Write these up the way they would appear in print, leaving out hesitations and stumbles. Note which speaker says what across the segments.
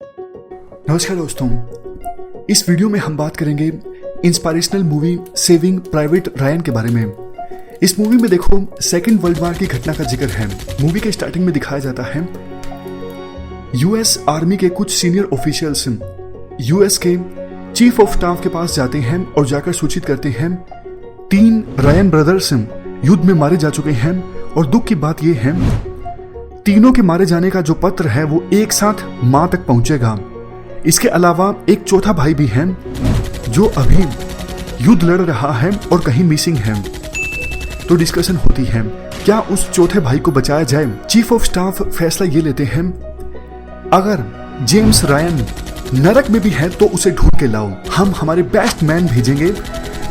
Speaker 1: नमस्कार दोस्तों, इस वीडियो में हम बात करेंगे inspirational movie saving private Ryan के बारे में। इस मूवी में देखो सेकेंड वर्ल्ड वॉर की घटना का जिक्र है। मूवी के स्टार्टिंग में दिखाया जाता है यूएस आर्मी के कुछ सीनियर ऑफिशियल्स यूएस के चीफ ऑफ स्टाफ के पास जाते हैं और जाकर सूचित करते हैं 3 रायन ब्रदर्स युद्ध में मारे जा चुके हैं। और दुख की बात यह है, तीनों के मारे जाने का जो पत्र है वो एक साथ मां तक पहुंचेगा। इसके अलावा एक चौथा भाई भी है जो अभी युद्ध लड़ रहा है और कहीं मिसिंग है। तो डिस्कशन होती है क्या उस चौथे भाई को बचाया जाए। चीफ ऑफ स्टाफ फैसला ये लेते हैं अगर जेम्स रायन नरक में भी है तो उसे ढूंढ के लाओ, हम हमारे बेस्ट मैन भेजेंगे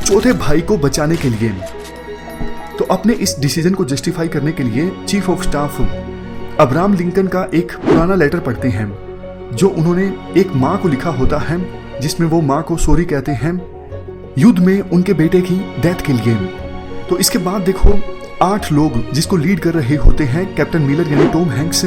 Speaker 1: चौथे भाई को बचाने के लिए। तो अपने इस डिसीजन को जस्टिफाई करने के लिए chief of staff Abraham Lincoln का एक पुराना लेटर पढ़ते हैं जो उन्होंने एक माँ को लिखा होता है, जिसमें वो माँ को सॉरी कहते हैं युद्ध में उनके बेटे की डेथ के लिए। तो इसके बाद देखो 8 लोग जिसको लीड कर रहे होते हैं कैप्टन मिलर यानी टॉम हैंक्स।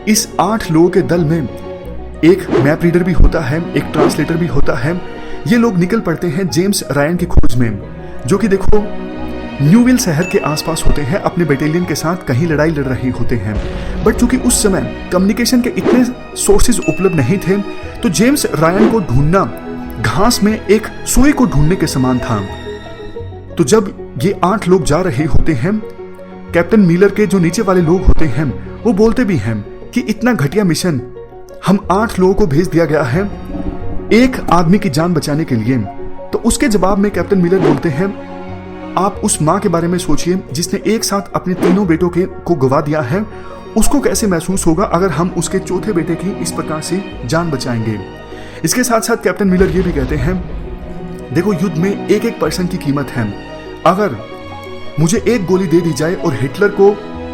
Speaker 1: इस 8 लोगों के दल में एक मैप रीडर भी होता है, एक ट्रांसलेटर भी होता है। ये लोग निकल पड़ते हैं जेम्स रायन की खोज में, जो कि देखो न्यूविल शहर के आसपास होते हैं, अपने बटालियन के साथ कहीं लड़ाई लड़ रहे होते हैं। बट चूंकि उस समय कम्युनिकेशन के इतने सोर्सेज उपलब्ध नहीं थे तो जेम्स रायन को ढूंढना घास में एक सुई को ढूंढने के समान था। तो जब ये 8 लोग जा रहे होते हैं, कैप्टन मिलर के जो नीचे वाले लोग होते हैं वो बोलते भी हैं कि इतना घटिया मिशन हम 8 लोगों को भेज दिया गया है एक आदमी की जान बचाने के लिए। तो उसके जवाब में कैप्टन मिलर बोलते हैं आप उस माँ के बारे में सोचिए जिसने एक साथ अपने तीनों बेटों को गवा दिया है, उसको कैसे महसूस होगा अगर हम उसके चौथे बेटे की इस प्रकार से जान बचाएंगे। इसके साथ साथ कैप्टन मिलर ये भी कहते हैं देखो युद्ध में एक पर्सन की कीमत है। अगर मुझे एक गोली दे दी जाए और हिटलर को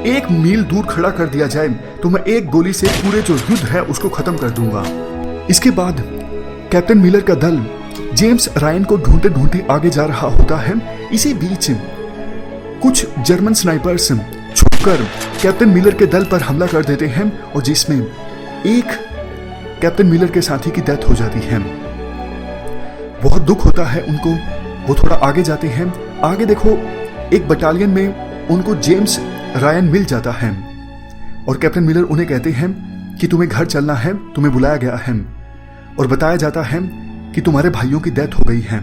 Speaker 1: 1 मील दूर खड़ा कर दिया जाए तो मैं एक गोली से पूरे जो युद्ध है उसको खत्म कर दूंगा। इसके बाद कैप्टन मिलर का दल जेम्स रायन को ढूंढते ढूंढते आगे जा रहा होता है। इसी बीच कुछ जर्मन स्नाइपर्स छुपकर कैप्टन मिलर के दल पर हमला कर देते हैं और जिसमें एक कैप्टन मिलर के साथी की डेथ हो जाती है। बहुत दुख होता है उनको। वो थोड़ा आगे जाते हैं। आगे देखो एक बटालियन में उनको जेम्स रायन मिल जाता है और कैप्टन मिलर उन्हें कहते हैं कि तुम्हें घर चलना है, तुम्हें बुलाया गया है। और बताया जाता है कि तुम्हारे भाइयों की डेथ हो गई है।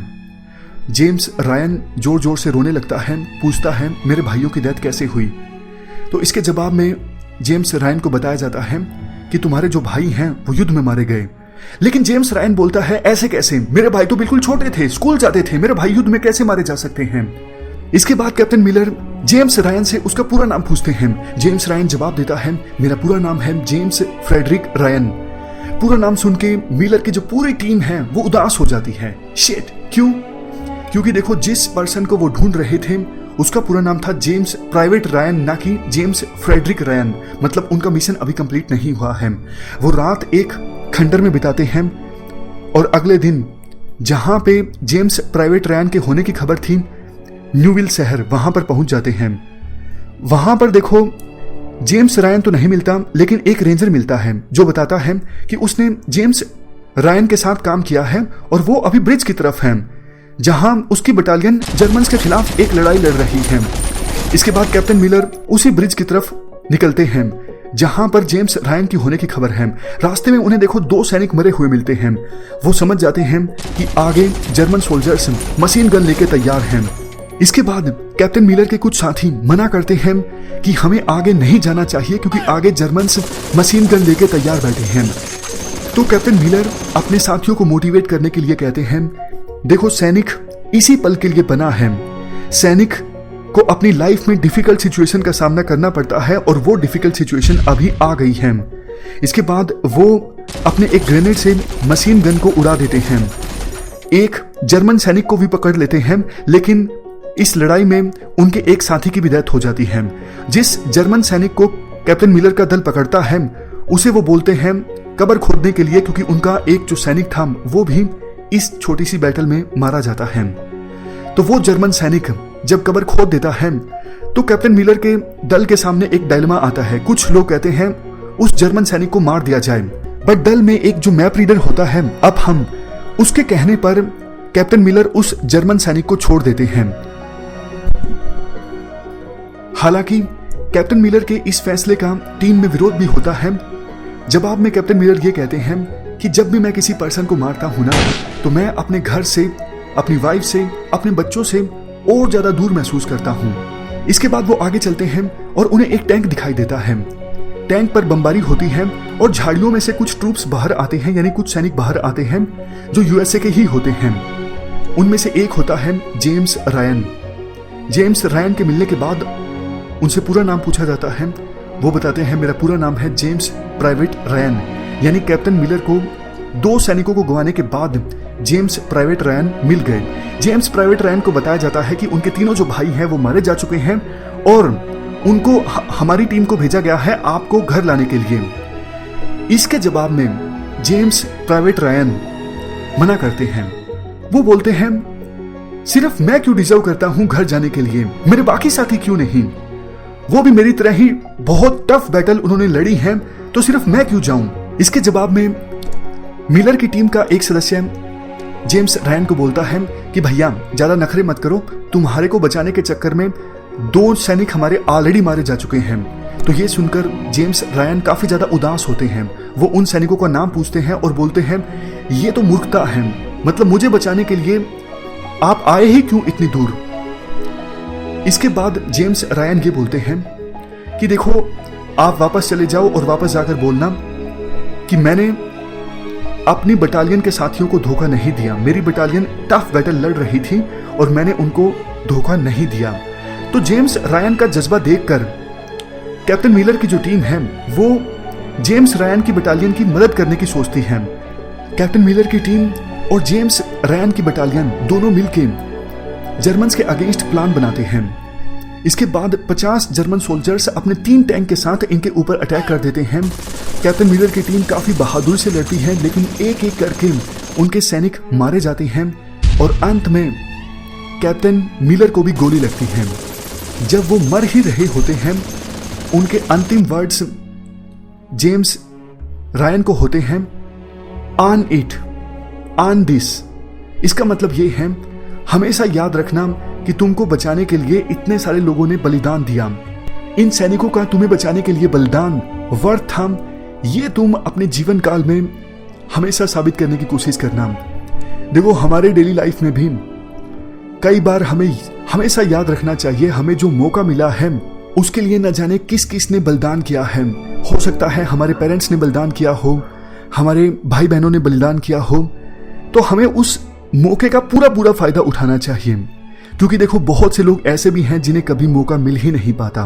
Speaker 1: जेम्स रायन जोर जोर से रोने लगता है, पूछता है मेरे भाइयों की डेथ कैसे हुई। तो इसके जवाब में जेम्स रायन को बताया जाता है कि तुम्हारे जो भाई हैं वो युद्ध में मारे गए। लेकिन जेम्स रायन बोलता है ऐसे कैसे, मेरे भाई तो बिल्कुल छोटे थे, स्कूल जाते थे, मेरे भाई युद्ध में कैसे मारे जा सकते हैं। इसके बाद कैप्टन मिलर जेम्स रायन से उसका पूरा नाम पूछते हैं। जेम्स रायन जवाब देता है मेरा पूरा नाम है जेम्स फ्रेडरिक रायन। पूरा नाम सुन के मिलर की जो पूरी टीम है वो उदास हो जाती है। शिट, क्यों? क्योंकि देखो जिस पर्सन को वो ढूंढ रहे थे उसका पूरा नाम था जेम्स प्राइवेट रायन, ना कि जेम्स फ्रेडरिक रायन। मतलब उनका मिशन अभी कंप्लीट नहीं हुआ है। वो रात एक खंडर में बिताते हैं और अगले दिन जहां पे जेम्स प्राइवेट रायन के होने की खबर थी न्यूविल शहर, वहां पर पहुंच जाते हैं। वहां पर देखो जेम्स रायन तो नहीं मिलता, लेकिन एक रेंजर मिलता है जो बताता है कि उसने जेम्स रायन के साथ काम किया है और वो अभी ब्रिज की तरफ है जहां उसकी बटालियन जर्मन्स के खिलाफ एक लड़ाई लड़ रही है। इसके बाद कैप्टन मिलर उसी ब्रिज की तरफ निकलते हैं जहां पर जेम्स रायन की होने की खबर है। रास्ते में उन्हें देखो 2 सैनिक मरे हुए मिलते हैं। वो समझ जाते हैं कि आगे जर्मन सोल्जर्स मशीन गन लेके तैयार हैं। इसके बाद कैप्टन मिलर के कुछ साथी मना करते हैं कि हमें आगे नहीं जाना चाहिए क्योंकि आगे जर्मन्स मशीन गन लेके तैयार बैठे हैं। तो कैप्टन मिलर अपने साथियों को मोटिवेट करने के लिए कहते हैं देखो सैनिक इसी पल के लिए बना है। सैनिक को अपनी लाइफ में डिफिकल्ट सिचुएशन का सामना करना पड़ता है और वो डिफिकल्ट सिचुएशन अभी आ गई है। इसके बाद वो अपने एक ग्रेनेड से मशीन गन को उड़ा देते हैं। एक जर्मन सैनिक को भी पकड़ लेते हैं, लेकिन इस लड़ाई में उनके एक साथी की भी डेथ हो जाती है। जिस जर्मन सैनिक को कैप्टन मिलर का दल पकड़ता है उसे वो बोलते हैं कब्र खोदने के लिए, क्योंकि उनका एक जो सैनिक था वो भी इस छोटी सी बैटल में मारा जाता है। तो वो जर्मन सैनिक जब कब्र खोद देता है तो कैप्टन मिलर के दल के सामने एक डायलेमा आता है। कुछ लोग कहते हैं उस जर्मन सैनिक को मार दिया जाए, बट दल में एक जो मैप रीडर होता है, अब हम उसके कहने पर कैप्टन मिलर उस जर्मन सैनिक को छोड़ देते हैं। हालांकि कैप्टन मिलर के इस फैसले का टीम में विरोध भी होता है। जवाब में कैप्टन मिलर ये कहते हैं कि जब भी मैं किसी पर्सन को मारता हूं ना, तो मैं अपने घर से, अपनी वाइफ से, अपने बच्चों से और ज्यादा दूर महसूस करता हूं। इसके बाद वो आगे चलते हैं और उन्हें एक टैंक दिखाई देता है। टैंक पर बमबारी होती है और झाड़ियों में से कुछ ट्रूप्स बाहर आते हैं, यानी कुछ सैनिक बाहर आते हैं जो यूएसए के ही होते हैं। उनमें से एक होता है जेम्स रायन। जेम्स रायन के मिलने के बाद उनसे पूरा नाम पूछा जाता है। वो बताते हैं मेरा पूरा नाम है जेम्स प्राइवेट रायन। यानी कैप्टन मिलर को 2 सैनिकों को गंवाने के बाद जेम्स प्राइवेट रायन मिल गए। जेम्स प्राइवेट रायन को बताया जाता है कि उनके तीनों जो भाई हैं वो मारे जा चुके हैं और उनको हमारी टीम को भेजा गया है आपको घर लाने के लिए। इसके जवाब में जेम्स प्राइवेट रायन मना करते हैं। वो बोलते हैं सिर्फ मैं क्यों डिजर्व करता हूं घर जाने के लिए, मेरे बाकी साथी क्यों नहीं? वो भी मेरी तरह ही बहुत टफ बैटल उन्होंने लड़ी है, तो सिर्फ मैं क्यों जाऊं? इसके जवाब में मिलर की टीम का एक सदस्य जेम्स रायन को बोलता है कि भैया ज्यादा नखरे मत करो, तुम्हारे को बचाने के चक्कर में 2 सैनिक हमारे ऑलरेडी मारे जा चुके हैं। तो ये सुनकर जेम्स रायन काफी ज्यादा उदास होते हैं। वो उन सैनिकों का नाम पूछते हैं और बोलते हैं ये तो मूर्खता है, मतलब मुझे बचाने के लिए आप आए ही क्यों इतनी दूर? इसके बाद जेम्स रायन ये बोलते हैं कि देखो आप वापस चले जाओ और वापस जाकर बोलना कि मैंने अपनी बटालियन के साथियों को धोखा नहीं दिया। मेरी बटालियन टफ बैटल लड़ रही थी और मैंने उनको धोखा नहीं दिया। तो जेम्स रायन का जज्बा देखकर कैप्टन मिलर की जो टीम है वो जेम्स रायन की बटालियन की मदद करने की सोचती है। कैप्टन मिलर की टीम और जेम्स रायन की बटालियन दोनों मिलकर जर्मन्स के अगेंस्ट प्लान बनाते हैं। इसके बाद 50 जर्मन सोल्जर्स अपने 3 टैंक के साथ इनके ऊपर अटैक कर देते हैं। कैप्टन मिलर की टीम काफी बहादुर से लड़ती है, लेकिन एक एक करके उनके सैनिक मारे जाते हैं और अंत में कैप्टन मिलर को भी गोली लगती है। जब वो मर ही रहे होते हैं, उनके अंतिम वर्ड्स जेम्स रायन को होते हैं ऑन इट, ऑन दिस। इसका मतलब ये है हमेशा याद रखना कि तुमको बचाने के लिए इतने सारे लोगों ने बलिदान दिया। इन सैनिकों का तुम्हें बचाने के लिए बलिदान वर्थ था, ये तुम अपने जीवन काल में हमेशा साबित करने की कोशिश करना। देखो हमारे डेली लाइफ में भी कई बार हमें हमेशा याद रखना चाहिए हमें जो मौका मिला है उसके लिए न जाने किस किस ने बलिदान किया है। हो सकता है हमारे पेरेंट्स ने बलिदान किया हो, हमारे भाई बहनों ने बलिदान किया हो, तो हमें उस मौके का पूरा फायदा उठाना चाहिए। क्योंकि देखो बहुत से लोग ऐसे भी हैं जिन्हें कभी मौका मिल ही नहीं पाता।